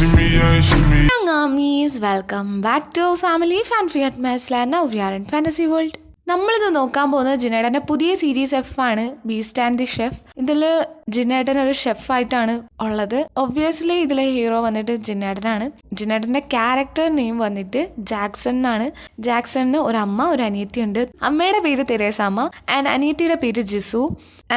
Amis, welcome back to Family Fan Fiat Masla. Now we are in Fantasy World. നമ്മളിത് നോക്കാൻ പോകുന്നത് ജിനേട്ടൻ്റെ പുതിയ series ആണ് ബീസ്റ്റ് ആൻഡ് ദി ഷെഫ്. ഇതിൽ ജിനേട്ടൻ ഒരു ഷെഫായിട്ടാണ് ഉള്ളത്. ഒബ്വിയസ്ലി ഇതിലെ ഹീറോ വന്നിട്ട് ജിനേട്ടനാണ്. ജിനേട്ടൻ്റെ ക്യാരക്ടർ നെയിം വന്നിട്ട് ജാക്സൺ എന്നാണ്. ജാക്സണിന് ഒരു അമ്മ ഒരു അനിയത്തിയുണ്ട്. അമ്മയുടെ പേര് തെരേസാമ്മ ആൻഡ് അനിയത്തിയുടെ പേര് ജിസു.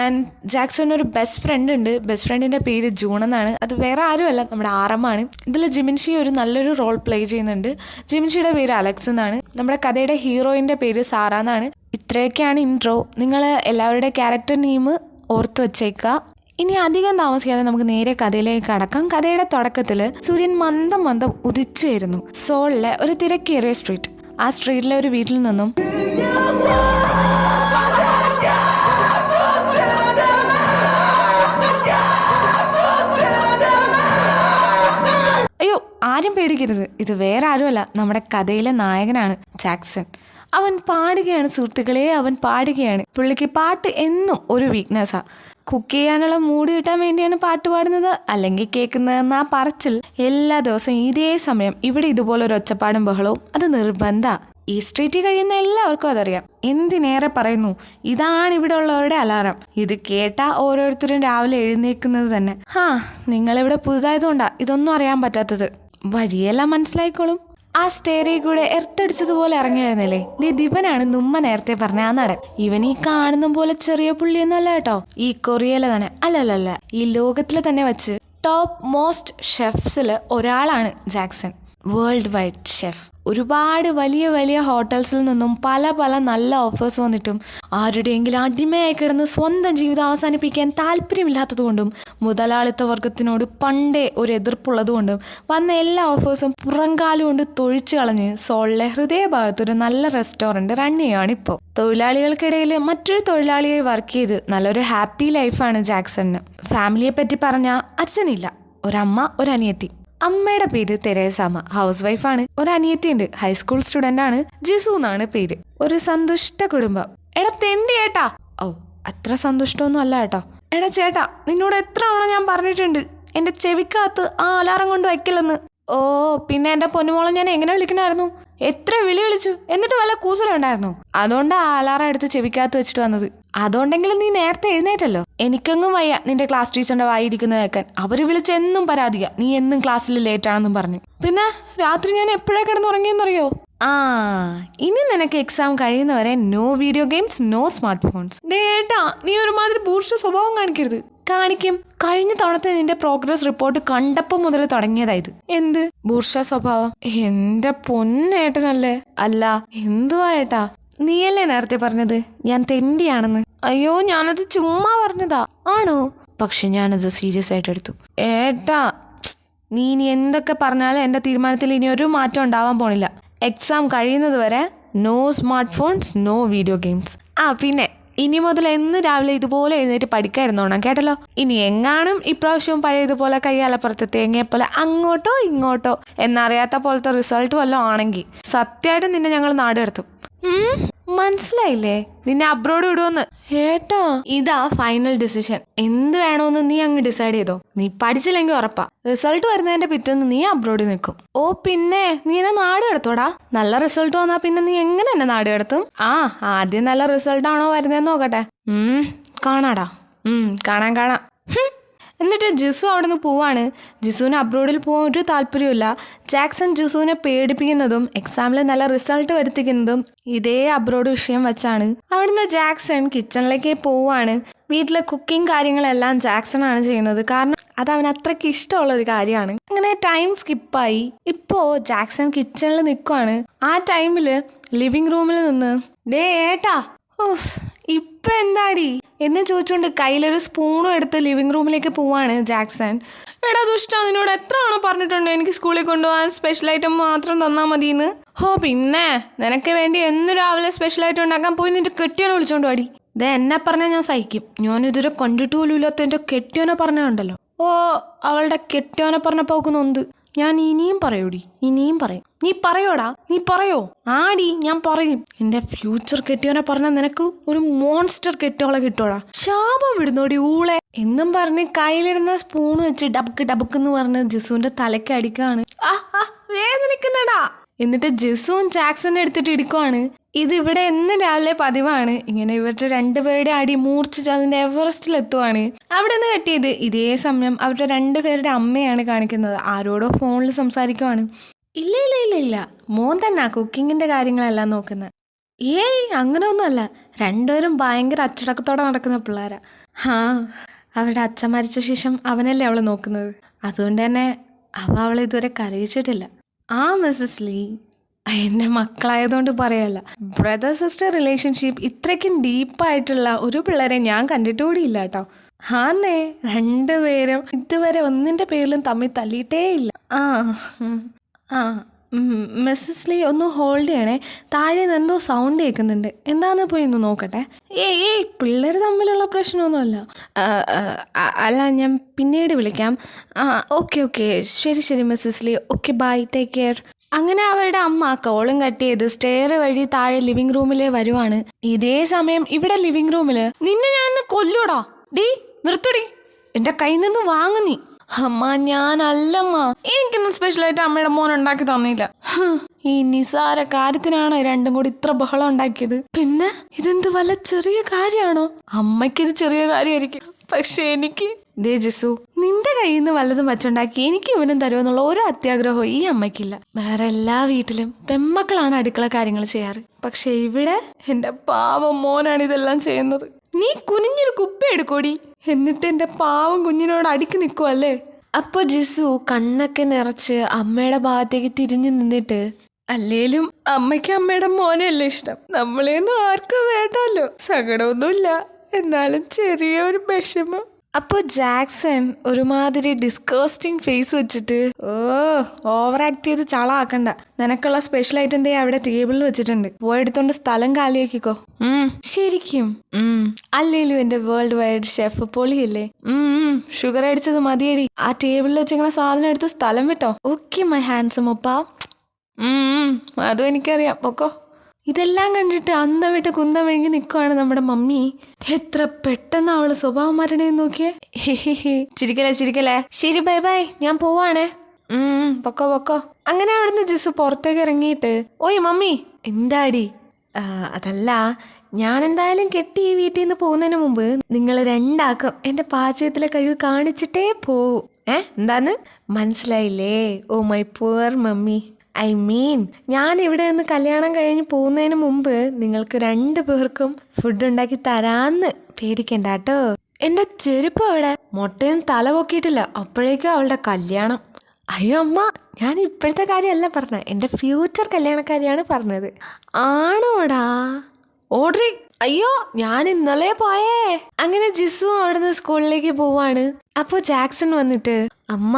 ആൻഡ് ജാക്സണിന് ഒരു ബെസ്റ്റ് ഫ്രണ്ട് ഉണ്ട്. ബെസ്റ്റ് ഫ്രണ്ടിൻ്റെ പേര് ജൂൺ എന്നാണ്. അത് വേറെ ആരുമല്ല, നമ്മുടെ ആറമ്മാണ്. ഇതിൽ ജിമിൻഷി ഒരു നല്ലൊരു റോൾ പ്ലേ ചെയ്യുന്നുണ്ട്. ജിമിൻഷിയുടെ പേര് അലക്സ് എന്നാണ്. നമ്മുടെ കഥയുടെ ഹീറോയിൻ്റെ പേര് സാറ എന്നാണ്. ഇത്രയൊക്കെയാണ് ഇൻട്രോ. നിങ്ങൾ എല്ലാവരുടെ ക്യാരക്ടർ നെയിം ഓർത്ത് വെച്ചേക്കുക. ഇനി അധികം താമസിക്കാതെ നമുക്ക് നേരെ കഥയിലേക്ക് കടക്കാം. കഥയുടെ തുടക്കത്തിൽ സൂര്യൻ മന്ദം ഉദിച്ചു വരുന്നു. സോളിലെ ഒരു തിരക്കേറിയ സ്ട്രീറ്റ്. ആ സ്ട്രീറ്റിലെ ഒരു വീട്ടിൽ നിന്നും അയ്യോ, ആരും പേടിക്കരുത്, ഇത് വേറെ ആരുമല്ല, നമ്മുടെ കഥയിലെ നായകനാണ് ജാക്സൺ. അവൻ പാടുകയാണ് സുഹൃത്തുക്കളെ, അവൻ പാടുകയാണ്. പുള്ളിക്ക് പാട്ട് എന്നും ഒരു വീക്ക്നെസ്സാ. കുക്ക് ചെയ്യാനുള്ള മൂഡ് കിട്ടാൻ വേണ്ടിയാണ് പാട്ട് പാടുന്നത്, അല്ലെങ്കിൽ കേൾക്കുന്നതെന്ന് ആ പറച്ചിൽ എല്ലാ ദിവസവും ഇതേ സമയം ഇവിടെ ഇതുപോലൊരു ഒച്ചപ്പാടും ബഹളവും അത് നിർബന്ധ. ഈ സ്ട്രീറ്റിൽ കഴിയുന്ന എല്ലാവർക്കും അതറിയാം. എന്തിനേറെ പറയുന്നു, ഇതാണ് ഇവിടെ ഉള്ളവരുടെ അലാറം. ഇത് കേട്ടാ ഓരോരുത്തരും രാവിലെ എഴുന്നേക്കുന്നത് തന്നെ. നിങ്ങളിവിടെ പുതുതായതുകൊണ്ടാ ഇതൊന്നും അറിയാൻ പറ്റാത്തത്. വഴിയെല്ലാം മനസ്സിലായിക്കോളും. ആ സ്റ്റേറിൽ കൂടെ എർത്തടിച്ചതുപോലെ ഇറങ്ങി വരുന്നില്ലേ, ദിവനാണ് നുമ്മ നേരത്തെ പറഞ്ഞ ആ നടൻ. ഇവൻ ഈ കാണുന്ന പോലെ ചെറിയ പുള്ളിയൊന്നും അല്ല കേട്ടോ. ഈ കൊറിയയിലെ തന്നെ അല്ലല്ല, ഈ ലോകത്തിലെ തന്നെ വെച്ച് ടോപ്പ് മോസ്റ്റ് ഷെഫ്സിൽ ഒരാളാണ് ജാക്സൺ. World wide chef. ഒരുപാട് വലിയ വലിയ ഹോട്ടൽസിൽ നിന്നും പല നല്ല ഓഫേഴ്സ് വന്നിട്ടും ആരുടെയെങ്കിലും അടിമയായി കിടന്ന് സ്വന്തം ജീവിതം അവസാനിപ്പിക്കാൻ താല്പര്യമില്ലാത്തതുകൊണ്ടും മുതലാളിത്ത വർഗത്തിനോട് പണ്ടേ ഒരു എതിർപ്പുള്ളതുകൊണ്ടും വന്ന എല്ലാ ഓഫേഴ്സും പുറംകാലുകൊണ്ട് തൊഴിച്ചു കളഞ്ഞ് സോളിലെ ഹൃദയഭാഗത്തൊരു നല്ല റെസ്റ്റോറൻറ്റ് റൺ ചെയ്യുകയാണ് ഇപ്പോൾ. തൊഴിലാളികൾക്കിടയിൽ മറ്റൊരു തൊഴിലാളിയായി വർക്ക് ചെയ്ത് നല്ലൊരു ഹാപ്പി ലൈഫാണ് ജാക്സണിന്. ഫാമിലിയെ പറ്റി പറഞ്ഞാൽ അച്ഛനില്ല, ഒരമ്മ ഒരനിയത്തി. അമ്മയുടെ പേര് തെരേസാമ്മ, ഹൗസ് വൈഫാണ്. ഒരു അനിയത്തിയുണ്ട്, ഹൈസ്കൂൾ സ്റ്റുഡൻ്റ് ആണ്. ജിസു എന്നാണ് പേര്. ഒരു സന്തുഷ്ട കുടുംബം. എടാ തെണ്ടി ഏട്ടാ. ഓ, അത്ര സന്തുഷ്ടമൊന്നും അല്ല കേട്ടോ. എടാ ചേട്ടാ, നിന്നോട് എത്ര തവണ ഞാൻ പറഞ്ഞിട്ടുണ്ട് എൻ്റെ ചെവിക്കകത്ത് ആ അലാറം കൊണ്ട് വയ്ക്കില്ലെന്ന്. ഓ, പിന്നെ എൻ്റെ പൊന്നുമോളെ ഞാൻ എങ്ങനെ വിളിക്കണമായിരുന്നു? എത്ര വിളിച്ചു, എന്നിട്ട് വല്ല കൂസലുണ്ടായിരുന്നു. അതുകൊണ്ട് ആ അലാറം എടുത്ത് ചെവിക്കകത്ത് വെച്ചിട്ട് വന്നത്. അതുകൊണ്ടെങ്കിലും നീ നേരത്തെ എഴുന്നേറ്റല്ലോ. എനിക്കെങ്ങും വയ്യ നിന്റെ ക്ലാസ് ടീച്ചറിന്റെ വായിരിക്കുന്നത് കേൾക്കാൻ. അവര് വിളിച്ചെന്നും പരാതിയാ, നീ എന്നും ക്ലാസ്സിൽ ലേറ്റ് ആണെന്നും പറഞ്ഞു. പിന്നെ രാത്രി ഞാൻ എപ്പോഴാ കിടന്നുറങ്ങിയെന്നറിയോ? ഇനി നിനക്ക് എക്സാം കഴിയുന്നവരെ no video games, no smartphones. ഏട്ടാ, നീ ഒരുമാതിരി ബൂർഷ സ്വഭാവം കാണിക്കരുത്. കാണിക്കും. കഴിഞ്ഞ തവണത്തെ നിന്റെ പ്രോഗ്രസ് റിപ്പോർട്ട് കണ്ടപ്പോൾ മുതൽ തുടങ്ങിയതായത്. എന്ത് ബൂർഷ സ്വഭാവം? എന്റെ പൊന്നേട്ടനല്ലേ. അല്ല, എന്തുവാ ഏട്ടാ? നീയല്ലേ നേരത്തെ പറഞ്ഞത് ഞാൻ തെണ്ടിയാണെന്ന്? അയ്യോ, ഞാനത് ചുമ്മാ പറഞ്ഞതാ. ആണോ? പക്ഷെ ഞാനത് സീരിയസ് ആയിട്ട് എടുത്തു. ഏട്ടാ, നീ ഇനി എന്തൊക്കെ പറഞ്ഞാലും എൻ്റെ തീരുമാനത്തിൽ ഇനി ഒരു മാറ്റം ഉണ്ടാവാൻ പോണില്ല. എക്സാം കഴിയുന്നത് വരെ no smartphones, no video games. പിന്നെ ഇനി മുതൽ എന്ന് രാവിലെ ഇതുപോലെ എഴുന്നേറ്റ് പഠിക്കായിരുന്നോണം കേട്ടല്ലോ. ഇനി എങ്ങാനും ഇപ്രാവശ്യവും പഴയതുപോലെ കയ്യാലപ്പുറത്ത് തേങ്ങയെപ്പോലെ അങ്ങോട്ടോ ഇങ്ങോട്ടോ എന്നറിയാത്ത പോലത്തെ റിസൾട്ട് വല്ലതും ആണെങ്കിൽ സത്യമായിട്ടും നിന്നെ ഞങ്ങൾ നാട് കടത്തും. മനസ്സിലായില്ലേ? നിന്നെ അബ്രോഡ് വിടുമെന്ന്. ഏട്ടാ, ഇതാ ഫൈനൽ ഡിസിഷൻ. എന്ത് വേണമെന്ന് നീ അങ്ങ് ഡിസൈഡ് ചെയ്തോ. നീ പഠിച്ചില്ലെങ്കിൽ ഉറപ്പാ റിസൾട്ട് വരുന്നതിന്റെ പിറ്റേന്ന് നീ അബ്രോഡിൽ നിൽക്കും. ഓ പിന്നെ നീ എന്നെ നാട് കടത്തോടാ. നല്ല റിസൾട്ട് വന്നാ പിന്നെ നീ എങ്ങനെ എന്നെ നാട് കടത്തും? ആദ്യം നല്ല റിസൾട്ട് ആണോ വരുന്നതെന്ന് നോക്കട്ടെ. കാണാടാ. കാണാം. എന്നിട്ട് ജിസു അവിടെ നിന്ന് പോവാണ്. ജിസുവിന് അബ്രോഡിൽ പോകാൻ ഒരു താല്പര്യമില്ല. ജാക്സൺ ജിസുവിനെ പേടിപ്പിക്കുന്നതും എക്സാമിൽ നല്ല റിസൾട്ട് വരുത്തിക്കുന്നതും ഇതേ അബ്രോഡ് വിഷയം വെച്ചാണ്. അവിടുന്ന് ജാക്സൺ കിച്ചണിലേക്ക് പോവാണ്. വീട്ടിലെ കുക്കിംഗ് കാര്യങ്ങളെല്ലാം ജാക്സൺ ആണ് ചെയ്യുന്നത്. കാരണം അത് അവന് അത്രയ്ക്ക് ഇഷ്ടമുള്ളൊരു കാര്യമാണ്. അങ്ങനെ ടൈം സ്കിപ്പായി. ഇപ്പോൾ ജാക്സൺ കിച്ചണിൽ നിൽക്കുവാണ്. ആ ടൈമിൽ ലിവിങ് റൂമിൽ നിന്ന് ഏട്ടാ ഇപ്പൊ എന്താടി എന്ന് ചോദിച്ചുകൊണ്ട് കയ്യിലൊരു സ്പൂണും എടുത്ത് ലിവിങ് റൂമിലേക്ക് പോവാണ് ജാക്സൺ. എടാ ദുഷ്ടാ, നിന്നോട് എത്ര തവണ പറഞ്ഞിട്ടുണ്ട് എനിക്ക് സ്കൂളിൽ കൊണ്ടുപോകാൻ സ്പെഷ്യൽ ഐറ്റം മാത്രം തന്നാൽ മതിയെന്ന്. പിന്നെ നിനക്ക് വേണ്ടി എന്നും രാവിലെ സ്പെഷ്യൽ ഐറ്റം ഉണ്ടാക്കാൻ പോയി നിന്റെ കെട്ടിയോനെ വിളിച്ചോണ്ട് പാടി. എന്നെ പറഞ്ഞാൽ ഞാൻ സഹിക്കും. ഞാനിതുവരെ കണ്ടിട്ട് പോലും ഇല്ലാത്ത എൻ്റെ കെട്ടിയോനെ പറഞ്ഞുണ്ടല്ലോ. അവളുടെ കെട്ടിയോനെ പറഞ്ഞപ്പോൾ നോക്കുന്നത്. ഞാൻ ഇനിയും പറയൂടി, ഇനിയും പറയും. നീ പറയോടാ, നീ പറയോ? ആടി, ഞാൻ പറയും. എന്റെ ഫ്യൂച്ചർ കെട്ടിയോനെ പറഞ്ഞാൽ നിനക്ക് ഒരു മോൺസ്റ്റർ കെട്ടിയോളെ കിട്ടോടാ. ശാപം വിടുന്നോടി ഊളെ. എന്നും പറഞ്ഞ് കയ്യിലിരുന്ന സ്പൂൺ വെച്ച് ഡബക്ക് ഡബക്ക് എന്ന് പറഞ്ഞ് ജിസുവിന്റെ തലയ്ക്ക് അടിക്കാണ്. വേദനിക്കുന്നടാ. എന്നിട്ട് ജിസുവും ജാക്സനെ എടുത്തിട്ട് ഇടിക്കുവാണ്. ഇത് ഇവിടെ എന്നും രാവിലെ പതിവാണ്. ഇങ്ങനെ ഇവരുടെ രണ്ടുപേരുടെ അടി മൂർച്ഛിച്ച് അതിന്റെ എവറസ്റ്റിലെത്തുവാണ്. അവിടെ നിന്ന് കെട്ടിയത് ഇതേ സമയം അവരുടെ രണ്ടുപേരുടെ അമ്മയാണ് കാണിക്കുന്നത്. ആരോടോ ഫോണിൽ സംസാരിക്കുവാണ്. ഇല്ല ഇല്ല ഇല്ല ഇല്ല, മോൻ തന്നെ കുക്കിങ്ങിന്റെ കാര്യങ്ങളെല്ലാം നോക്കുന്നത്. ഏയ് അങ്ങനെ ഒന്നുമല്ല, രണ്ടുപേരും ഭയങ്കര അച്ചടക്കത്തോടെ നടക്കുന്ന പിള്ളേരാ. അവരുടെ അച്ഛൻ മരിച്ച ശേഷം അവനല്ലേ അവളെ നോക്കുന്നത്. അതുകൊണ്ട് തന്നെ അവളെ ഇതുവരെ കരയിച്ചിട്ടില്ല. മിസ്സസ് ലീ, എൻ്റെ മക്കളായതുകൊണ്ട് പറയല്ല, ബ്രദർ സിസ്റ്റർ റിലേഷൻഷിപ്പ് ഇത്രയ്ക്കും ഡീപ്പായിട്ടുള്ള ഒരു പിള്ളേരെ ഞാൻ കണ്ടിട്ടുകൂടിയില്ല കേട്ടോ. രണ്ടുപേരും ഇതുവരെ ഒന്നിൻ്റെ പേരിലും തമ്മിൽ തല്ലിയിട്ടേ ഇല്ല. മിസ്സസ് ലീ ഒന്ന് ഹോൾഡ് ചെയ്യണേ, താഴെ നിന്ന് എന്തോ സൗണ്ട് കേൾക്കുന്നുണ്ട്. എന്താന്ന് പോയി ഒന്ന് നോക്കട്ടെ. ഏയ് പിള്ളേർ തമ്മിലുള്ള പ്രശ്നമൊന്നുമല്ല. അല്ല, ഞാൻ പിന്നീട് വിളിക്കാം. ഓക്കെ ശരി Mrs Lee, okay bye, take care. അങ്ങനെ അവരുടെ അമ്മ കോളും കട്ട് ചെയ്ത് സ്റ്റെയർ വഴി താഴെ ലിവിംഗ് റൂമിലെ വരുവാണ്. ഇതേ സമയം ഇവിടെ ലിവിംഗ് റൂമില് നിന്നെ ഞാനൊന്ന് കൊല്ലൂടാ. ഡീ നിർത്തടി, എന്റെ കയ്യിൽ നിന്ന് വാങ്ങുന്നീ. അമ്മ ഞാനല്ലമ്മ, എനിക്കൊന്നും സ്പെഷ്യലായിട്ട് അമ്മയുടെ മോൻ ഉണ്ടാക്കി തന്നില്ല. ഈ നിസാര കാര്യത്തിനാണ് രണ്ടും കൂടി ഇത്ര ബഹളം ഉണ്ടാക്കിയത്. പിന്നെ ഇതെന്ത് വല്ല ചെറിയ കാര്യമാണോ? അമ്മയ്ക്കിത് ചെറിയ കാര്യമായിരിക്കും, പക്ഷെ എനിക്ക് ദേ ജിസു, നിന്റെ കയ്യിൽ നിന്ന് വല്ലതും വച്ചുണ്ടാക്കി എനിക്ക് ഇവനും തരുമെന്നുള്ള ഒരു അത്യാഗ്രഹവും ഈ അമ്മയ്ക്കില്ല. വേറെ എല്ലാ വീട്ടിലും പെമ്മക്കളാണ് അടുക്കള കാര്യങ്ങൾ ചെയ്യാറ്, പക്ഷെ ഇവിടെ എന്റെ പാവം മോനാണ് ഇതെല്ലാം ചെയ്യുന്നത്. നീ കുനിഞ്ഞൊരു കുപ്പ എടുക്കോടി, എന്നിട്ട് എന്റെ പാവം കുഞ്ഞിനോട് അടിക്ക് നിൽക്കുവല്ലേ. അപ്പൊ ജിസു കണ്ണൊക്കെ നിറച്ച് അമ്മയുടെ ഭാഗത്തേക്ക് തിരിഞ്ഞു നിന്നിട്ട്, അല്ലേലും അമ്മയ്ക്ക് അമ്മയുടെ മോനെയല്ലേ ഇഷ്ടം, നമ്മളെയൊന്നും ആർക്കും വേണ്ടല്ലോ, സങ്കടമൊന്നുമില്ല, എന്നാലും ചെറിയൊരു വിഷമം. അപ്പോൾ ജാക്സൺ ഒരുമാതിരി ഡിസ്കസ്റ്റിംഗ് ഫേസ് വെച്ചിട്ട്, ഓവർ ആക്ട് ചെയ്ത് ചളാക്കണ്ട, നിനക്കുള്ള സ്പെഷ്യൽ ഐറ്റം അവിടെ ടേബിളിൽ വെച്ചിട്ടുണ്ട്, പോയെടുത്തോണ്ട് സ്ഥലം കാലിയാക്കിക്കോ. ശരിക്കും? അല്ലേലും എന്റെ വേൾഡ് വൈഡ് ഷെഫ് പൊളിയില്ലേ. ഷുഗർ അടിച്ചത് മതിയടി, ആ ടേബിളിൽ വെച്ചിങ്ങനെ സാധനം എടുത്ത് സ്ഥലം വിട്ടോ. ഓക്കെ മൈ ഹാൻസം ഒപ്പ. അതും എനിക്കറിയാം, പൊക്കോ. ഇതെല്ലാം കണ്ടിട്ട് അന്ത വിട്ട് കുന്തം വിഴുങ്ങി നിൽക്കുവാണ് നമ്മുടെ മമ്മി. എത്ര പെട്ടെന്ന് അവള് സ്വഭാവം മാറ്റണേന്ന് നോക്കിയേ. ചിരിക്കലേ. ശരി ബൈ ബൈ, ഞാൻ പോവാണേ. പൊക്കോ. അങ്ങനെ അവിടുന്ന് ജിസു പുറത്തേക്ക് ഇറങ്ങിയിട്ട്, ഓയ് മമ്മി. എന്താടി? അതല്ല, ഞാൻ എന്തായാലും കെട്ടി ഈ വീട്ടിൽ നിന്ന് പോകുന്നതിന് മുമ്പ് നിങ്ങൾ രണ്ടാക്കും എന്റെ പാചകത്തിലെ കഴിവ് കാണിച്ചിട്ടേ പോവൂ. എന്താന്ന് മനസ്സിലായില്ലേ? Oh my poor mummy. ഞാൻ ഇവിടെ നിന്ന് കല്യാണം കഴിഞ്ഞ് പോകുന്നതിന് മുമ്പ് നിങ്ങൾക്ക് 2 പേർക്കും ഫുഡ് ഉണ്ടാക്കി തരാന്ന് പേടിക്കണ്ട കേട്ടോ. എന്റെ ചെരുപ്പ് അവിടെ മുട്ടയും തല പൊക്കിയിട്ടില്ല, അപ്പോഴേക്കും അവളുടെ കല്യാണം. അയ്യോ അമ്മ, ഞാൻ ഇപ്പോഴത്തെ കാര്യമല്ല പറഞ്ഞ, എന്റെ ഫ്യൂച്ചർ കല്യാണക്കാരിയാണ് പറഞ്ഞത്. ആണോടാ? ഓർഡറി. അയ്യോ, ഞാൻ ഇന്നലെ പോയേ. അങ്ങനെ ജിസു അവിടുന്ന് സ്കൂളിലേക്ക് പോവാണ്. അപ്പൊ ജാക്സൺ വന്നിട്ട്, അമ്മ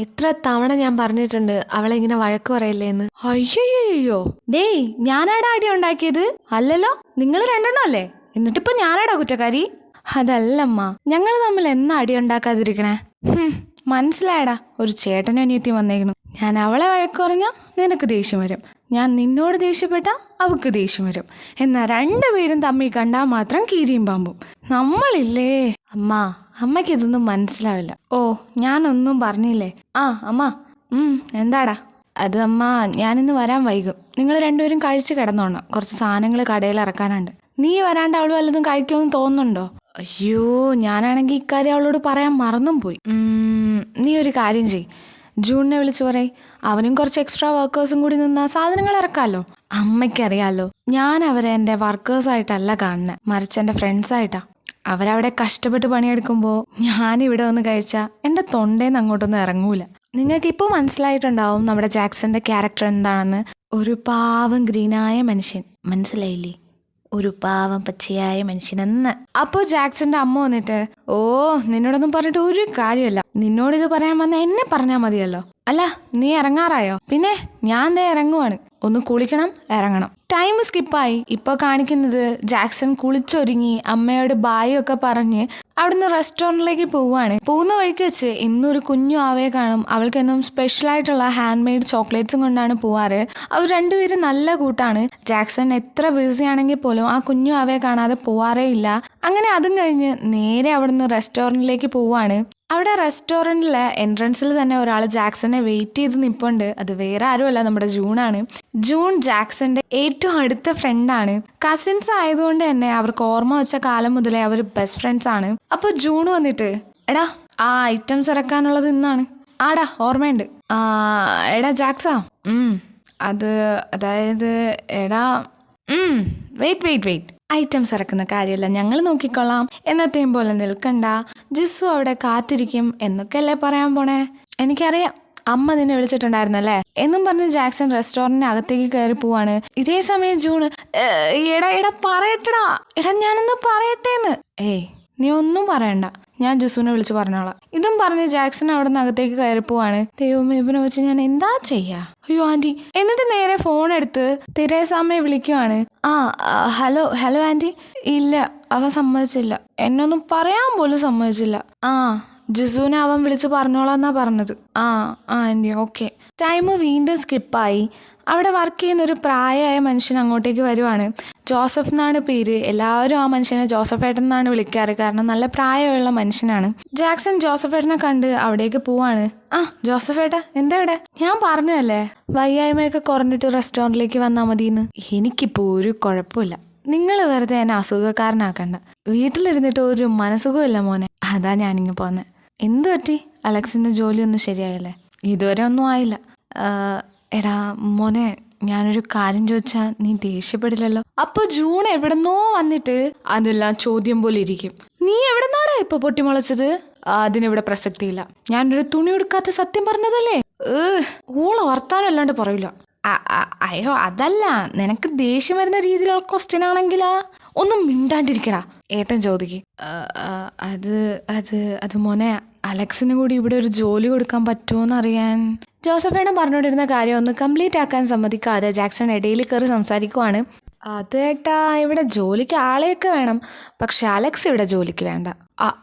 എത്ര തവണ ഞാൻ പറഞ്ഞിട്ടുണ്ട് അവളെ ഇങ്ങനെ വഴക്ക് പറയല്ലേന്ന്. അയ്യോ ഡേയ്, ഞാനാടാ അടി ഉണ്ടാക്കിയത്? അല്ലല്ലോ, നിങ്ങൾ 2 അല്ലേ? എന്നിട്ടിപ്പോ ഞാനാടാ കുറ്റക്കാരി? അതല്ലമ്മ, ഞങ്ങൾ തമ്മിൽ എന്നാ അടി ഉണ്ടാക്കാതിരിക്കണേ? മനസ്സിലായടാ, ഒരു ചേട്ടനും അനിയത്തിയും വന്നേക്കണു. ഞാൻ അവളെ വഴക്ക് പറഞ്ഞാൽ നിനക്ക് ദേഷ്യം വരും, ഞാൻ നിന്നോട് ദേഷ്യപ്പെട്ടാൽ അവൾക്ക് ദേഷ്യം വരും. എന്നാ 2 പേരും തമ്മിൽ കണ്ടാൽ മാത്രം കീരിയും പാമ്പും. നമ്മളില്ലേ അമ്മയ്ക്ക് ഇതൊന്നും മനസ്സിലാവില്ല. ഓ, ഞാനൊന്നും പറഞ്ഞില്ലേ? അമ്മ. എന്താടാ? അത് അമ്മ, ഞാനിന്ന് വരാൻ വൈകും. നിങ്ങൾ 2 പേരും കഴിച്ച് കിടന്നോണം, കുറച്ച് സാധനങ്ങൾ കടയിൽ ഇറക്കാനുണ്ട്. നീ വരാണ്ട് അവള് വല്ലതും കഴിക്കുമെന്ന് തോന്നുന്നുണ്ടോ? അയ്യോ, ഞാനാണെങ്കിൽ ഇക്കാര്യം അവളോട് പറയാൻ മറന്നും പോയി. നീ ഒരു കാര്യം ചെയ്, ജൂണിനെ വിളിച്ചു പറയ്, അവനും കുറച്ച് എക്സ്ട്രാ വർക്കേഴ്സും കൂടി നിന്നാ സാധനങ്ങൾ ഇറക്കാമല്ലോ. അമ്മയ്ക്കറിയാലോ, ഞാൻ അവരെ എൻ്റെ വർക്കേഴ്സായിട്ടല്ല കാണുന്നത്, മറിച്ച് എൻ്റെ ഫ്രണ്ട്സായിട്ടാ. അവരവിടെ കഷ്ടപ്പെട്ട് പണിയെടുക്കുമ്പോൾ ഞാനിവിടെ വന്ന് കഴിച്ചാൽ എൻ്റെ തൊണ്ടേന്ന് അങ്ങോട്ടൊന്നും ഇറങ്ങൂല. നിങ്ങൾക്ക് ഇപ്പോൾ മനസ്സിലായിട്ടുണ്ടാവും നമ്മുടെ ജാക്സന്റെ ക്യാരക്ടർ എന്താണെന്ന്. ഒരു പാവം ഗ്രീനായ മനുഷ്യൻ, മനസ്സിലായില്ലേ? ഒരു പാവം പച്ചയായ മനുഷ്യനെന്ന്. അപ്പോൾ ജാക്സന്റെ അമ്മ വന്നിട്ട്, ഓ നിന്നോടൊന്നും പറഞ്ഞിട്ട് ഒരു കാര്യമല്ല, നിന്നോടിത് പറയാൻ വന്ന എന്നെ പറഞ്ഞാൽ മതിയല്ലോ. അല്ല, നീ ഇറങ്ങാറായോ? പിന്നെ ഞാൻ ദേ ഇറങ്ങുവാണ്, ഒന്ന് കുളിക്കണം, ഇറങ്ങണം. ടൈം സ്കിപ്പായി. ഇപ്പൊ കാണിക്കുന്നത് ജാക്സൺ കുളിച്ചൊരുങ്ങി അമ്മയോട് ബായ് ഒക്കെ പറഞ്ഞ് അവിടുന്ന് റെസ്റ്റോറൻറ്റിലേക്ക് പോവുകയാണ്. പോകുന്ന വഴിക്ക് വെച്ച് ഇന്നൊരു കുഞ്ഞു ആവയെ കാണും. അവൾക്കെന്നും സ്പെഷ്യലായിട്ടുള്ള ഹാൻഡ് മെയ്ഡ് ചോക്ലേറ്റ്സും കൊണ്ടാണ് പോവാറ്. അവർ രണ്ടുപേരും നല്ല കൂട്ടാണ്. ജാക്സൺ എത്ര ബിസി ആണെങ്കിൽ പോലും ആ കുഞ്ഞു ആവയെ കാണാതെ പോവാറേ ഇല്ല. അങ്ങനെ അതും കഴിഞ്ഞ് നേരെ അവിടുന്ന് റെസ്റ്റോറൻറ്റിലേക്ക് പോവുകയാണ്. അവിടെ റെസ്റ്റോറൻറ്റിലെ എൻട്രൻസിൽ തന്നെ ഒരാൾ ജാക്സനെ വെയിറ്റ് ചെയ്ത് നിൽപ്പുണ്ട്. അത് വേറെ ആരുമല്ല, നമ്മുടെ ജൂണാണ്. ജൂൺ ജാക്സന്റെ ഏറ്റവും അടുത്ത ഫ്രണ്ടാണ്. കസിൻസ് ആയതുകൊണ്ട് തന്നെ അവർക്ക് ഓർമ്മ വെച്ച കാലം മുതലേ അവർ ബെസ്റ്റ് ഫ്രണ്ട്സ് ആണ്. അപ്പൊ ജൂൺ വന്നിട്ട്, എടാ ആ ഐറ്റംസ് ഇറക്കാനുള്ളത് ഇന്നാണ്. ആടാ ഓർമ്മയുണ്ട്. എടാ ജാക്സാ, അതായത് എടാ വെയിറ്റ് ഐറ്റംസ് ഇറക്കുന്ന കാര്യമല്ല, ഞങ്ങൾ നോക്കിക്കൊള്ളാം, എന്നത്തെയും പോലെ നിൽക്കണ്ട, ജിസു അവിടെ കാത്തിരിക്കും എന്നൊക്കെയല്ലേ പറയാൻ പോണേ. എനിക്കറിയാം, അമ്മ നിന്നെ വിളിച്ചിട്ടുണ്ടായിരുന്നല്ലേ എന്നും പറഞ്ഞ് ജാക്സൺ റെസ്റ്റോറന്റിന് അകത്തേക്ക് കയറി പോവാണ്. ഇതേ സമയം ജൂണ്, എടാ പറയട്ടടാ, ഞാനൊന്ന് പറയട്ടേന്ന്. നീ ഒന്നും പറയണ്ട, ഞാൻ ജിസുവിനെ വിളിച്ച് പറഞ്ഞോളാം. ഇതും പറഞ്ഞ് ജാക്സൺ അവിടെ നിന്ന് അകത്തേക്ക് കയറി പോവാണ്. ദൈവമേ, ഇവനെ വെച്ച് ഞാൻ എന്താ ചെയ്യാ? അയ്യോ ആന്റി. എന്നിട്ട് നേരെ ഫോൺ എടുത്ത് തെരേസാമ്മയെ വിളിക്കുവാണ്. Hello aunty. ഇല്ല, അവൻ സമ്മതിച്ചില്ല, എന്നൊന്നും പറയാൻ പോലും സമ്മതിച്ചില്ല. ജിസുവിനെ അവൻ വിളിച്ച് പറഞ്ഞോളാന്നാ പറഞ്ഞത്. Anti okay. ടൈം വീണ്ടും സ്കിപ്പായി. അവിടെ വർക്ക് ചെയ്യുന്നൊരു പ്രായമായ മനുഷ്യൻ അങ്ങോട്ടേക്ക് വരുവാണ്. ജോസഫ് എന്നാണ് പേര്. എല്ലാവരും ആ മനുഷ്യനെ ജോസഫ് ഏട്ടൻ എന്നാണ് വിളിക്കാറ്, കാരണം നല്ല പ്രായമുള്ള മനുഷ്യനാണ്. ജാക്സൺ ജോസഫ് ഏട്ടനെ കണ്ട് അവിടേക്ക് പോവാണ്. ജോസഫ് ഏട്ടാ, എന്താ ഇവിടെ? ഞാൻ പറഞ്ഞതല്ലേ വയ്യായ്മയൊക്കെ കുറഞ്ഞിട്ട് റെസ്റ്റോറൻറ്റിലേക്ക് വന്നാൽ മതിയെന്ന്. എനിക്കിപ്പോൾ ഒരു കുഴപ്പമില്ല, നിങ്ങൾ വെറുതെ എന്നെ അസുഖക്കാരനാക്കണ്ട. വീട്ടിലിരുന്നിട്ട് ഒരു മനസുഖമില്ല മോനെ, അതാ ഞാനിങ്ങ് പോന്നെ. എന്തു പറ്റി? അലക്സിന്റെ ജോലിയൊന്നും ശരിയായല്ലേ? ഇതുവരെ ഒന്നും ആയില്ല. എടാ മോനെ, ഞാനൊരു കാര്യം ചോദിച്ചാ നീ ദേഷ്യപ്പെടില്ലല്ലോ? അപ്പൊ ജൂൺ എവിടെന്നോ വന്നിട്ട് അതെല്ലാം ചോദ്യം പോലെ ഇരിക്കും. നീ എവിടെന്നാടാ ഇപ്പൊ പൊട്ടിമുളച്ചത്? അതിനിവിടെ പ്രസക്തിയില്ല. ഞാനൊരു തുണി എടുക്കാത്ത സത്യം പറഞ്ഞതല്ലേ. ഓള വർത്താനം അല്ലാണ്ട് പറയില്ല. അയ്യോ അതല്ല, നിനക്ക് ദേഷ്യം വരുന്ന രീതിയിലുള്ള ക്വസ്റ്റ്യൻ ആണെങ്കിലാ ഒന്നും മിണ്ടാണ്ടിരിക്കടാ. ഏട്ടൻ ചോദിക്ക്. അത് മോനെ, അലക്സിന് കൂടി ഇവിടെ ഒരു ജോലി കൊടുക്കാൻ പറ്റുമോന്നറിയാൻ. ജോസഫേട്ടൻ പറഞ്ഞുകൊണ്ടിരുന്ന കാര്യം ഒന്ന് കംപ്ലീറ്റ് ആക്കാൻ സമ്മതിക്കാതെ ജാക്സൺ ഇടയിൽ കയറി സംസാരിക്കുവാണ്. അതേട്ടാ, ഇവിടെ ജോലിക്ക് ആളെയൊക്കെ വേണം, പക്ഷെ അലക്സ് ഇവിടെ ജോലിക്ക് വേണ്ട.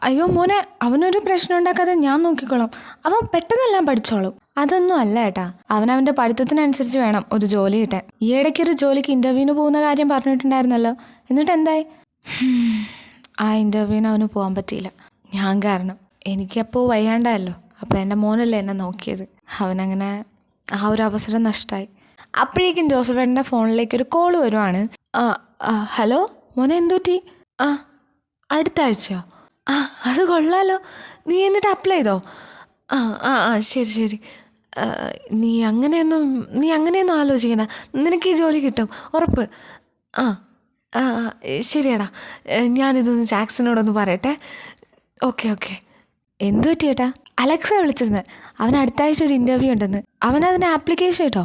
അയ്യോ മോനെ, അവനൊരു പ്രശ്നം ഉണ്ടാക്കാതെ ഞാൻ നോക്കിക്കോളാം, അവൻ പെട്ടെന്നെല്ലാം പഠിച്ചോളും. അതൊന്നും അല്ല ഏട്ടാ, അവനവൻ്റെ പഠിത്തത്തിനനുസരിച്ച് വേണം ഒരു ജോലി കിട്ടാൻ. ഈ ഇടയ്ക്കൊരു ജോലിക്ക് ഇൻ്റർവ്യൂവിന് പോകുന്ന കാര്യം പറഞ്ഞിട്ടുണ്ടായിരുന്നല്ലോ, എന്നിട്ട് എന്തായി? ആ ഇൻ്റർവ്യൂവിന് അവന് പോകാൻ പറ്റിയില്ല. ഞാൻ കാരണം. എനിക്കപ്പോൾ വയ്യാണ്ടല്ലോ, അപ്പോൾ എൻ്റെ മോനല്ലേ എന്നെ നോക്കിയത്. അവനങ്ങനെ ആ ഒരു അവസരം നഷ്ടമായി. അപ്പോഴേക്കും ജോസഫേട്ടൻ്റെ ഫോണിലേക്ക് ഒരു കോൾ വരുവാണ്. ഹലോ മോനെ, എന്തുപറ്റി? അടുത്ത ആഴ്ചയോ? അത് കൊള്ളാലോ, നീ എന്നിട്ട് അപ്ലൈ ചെയ്തോ? ശരി. നീ അങ്ങനെയൊന്നും ആലോചിക്കണ, നിനക്ക് ഈ ജോലി കിട്ടും ഉറപ്പ്. ശരിയാടാ, ഞാനിതൊന്ന് ജാക്സനോടൊന്ന് പറയട്ടെ. ഓക്കെ. എന്തു പറ്റി ചേട്ടാ? അലക്സ വിളിച്ചിരുന്നത്. അവൻ അടുത്ത ആഴ്ച ഒരു ഇൻ്റർവ്യൂ ഉണ്ടെന്ന്. അവനതിന് ആപ്ലിക്കേഷൻ ഇട്ടോ?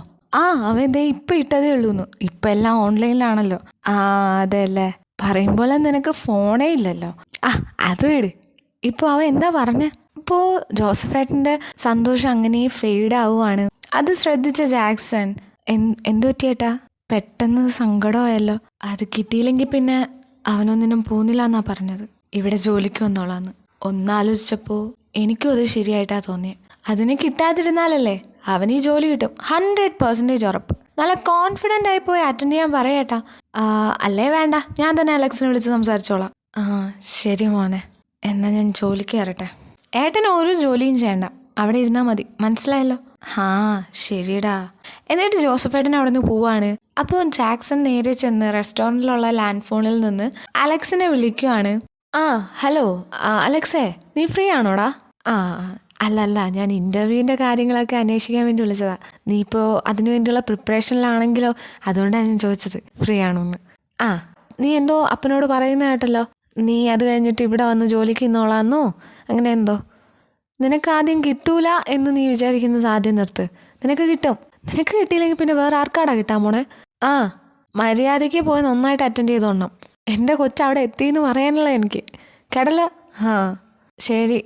അവൻ ഇതേ ഇപ്പം ഇട്ടതേ ഉള്ളൂന്ന്. ഇപ്പം എല്ലാം ഓൺലൈനിലാണല്ലോ. അതെ അല്ലേ? പറയുമ്പോലെ നിനക്ക് ഫോണേ ഇല്ലല്ലോ. അത് വീട്. ഇപ്പോൾ അവൻ എന്താ പറഞ്ഞേ? ഇപ്പോൾ ജോസഫേട്ടൻ്റെ സന്തോഷം അങ്ങനെ ഫെയ്ഡ് ആവുകയാണ്. അത് ശ്രദ്ധിച്ച ജാക്സൺ, എന്തു പറ്റിയേട്ടാ? പെട്ടെന്ന് സങ്കടമായല്ലോ. അത് കിട്ടിയില്ലെങ്കിൽ പിന്നെ അവനൊന്നിനും പോകുന്നില്ല എന്നാ പറഞ്ഞത്. ഇവിടെ ജോലിക്ക് വന്നോളാന്ന്. ഒന്നാലോചിച്ചപ്പോൾ എനിക്കും അത് ശരിയായിട്ടാ തോന്നിയത്. അതിന് കിട്ടാതിരുന്നാലല്ലേ അവന് ഈ ജോലി കിട്ടും, 100% ഉറപ്പ്. നല്ല കോൺഫിഡൻ്റ് ആയി പോയി അറ്റൻഡ് ചെയ്യാൻ പറയേട്ടാ. അല്ലേ വേണ്ട, ഞാൻ തന്നെ അലക്സിനെ വിളിച്ച് സംസാരിച്ചോളാം. ശരി മോനെ, എന്നാൽ ഞാൻ ജോലിക്ക് കയറട്ടെ. ഏട്ടന് ഒരു ജോലിയും ചെയ്യണ്ട, അവിടെ ഇരുന്നാൽ മതി, മനസ്സിലായല്ലോ? ശരിടാ. എന്നിട്ട് ജോസഫേട്ടൻ അവിടെ നിന്ന് പോവാണ്. അപ്പോൾ ജാക്സൺ നേരെ ചെന്ന് റെസ്റ്റോറൻറ്റിലുള്ള ലാൻഡ് ഫോണിൽ നിന്ന് അലക്സിനെ വിളിക്കുവാണ്. ഹലോ അലക്സേ, നീ ഫ്രീ ആണോടാ? അല്ല, ഞാൻ ഇൻ്റർവ്യൂവിൻ്റെ കാര്യങ്ങളൊക്കെ അന്വേഷിക്കാൻ വേണ്ടി വിളിച്ചതാ. നീ ഇപ്പോൾ അതിനു വേണ്ടിയുള്ള പ്രിപ്പറേഷനിലാണെങ്കിലോ, അതുകൊണ്ടാണ് ഞാൻ ചോദിച്ചത് ഫ്രീ ആണോന്ന്. നീ എന്തോ അപ്പനോട് പറയുന്ന കേട്ടല്ലോ, നീ അത് കഴിഞ്ഞിട്ട് ഇവിടെ വന്ന് ജോലിക്ക് ഇന്നോളാന്നോ അങ്ങനെ എന്തോ. നിനക്ക് ആദ്യം കിട്ടൂല എന്ന് നീ വിചാരിക്കുന്നത് ആദ്യം നിർത്ത്. നിനക്ക് കിട്ടും. നിനക്ക് കിട്ടിയില്ലെങ്കിൽ പിന്നെ വേറെ ആർക്കാടാ കിട്ടാൻ പോണേ? മര്യാദയ്ക്ക് പോയി നന്നായിട്ട് അറ്റൻഡ് ചെയ്തോണം. എൻ്റെ കൊച്ചവിടെ എത്തിയെന്ന് പറയാനുള്ള എനിക്ക് കേട്ടല്ലോ. ശരി.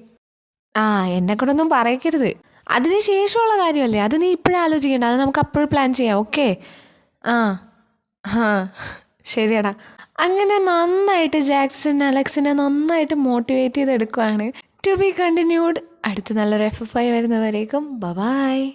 എന്നെ കൂടെ ഒന്നും പറയരുത്. അതിന് ശേഷമുള്ള കാര്യമല്ലേ, അത് നീ ഇപ്പോഴും ആലോചിക്കേണ്ട, അത് നമുക്ക് അപ്പോഴും പ്ലാൻ ചെയ്യാം. ഓക്കെ? ശരിയടാ. അങ്ങനെ നന്നായിട്ട് ജാക്സൺ അലക്സിനെ നന്നായിട്ട് മോട്ടിവേറ്റ് ചെയ്തെടുക്കുകയാണ്. To be continued. അടുത്ത നല്ലൊരു FFI വരുന്നവരേക്കും ബൈ.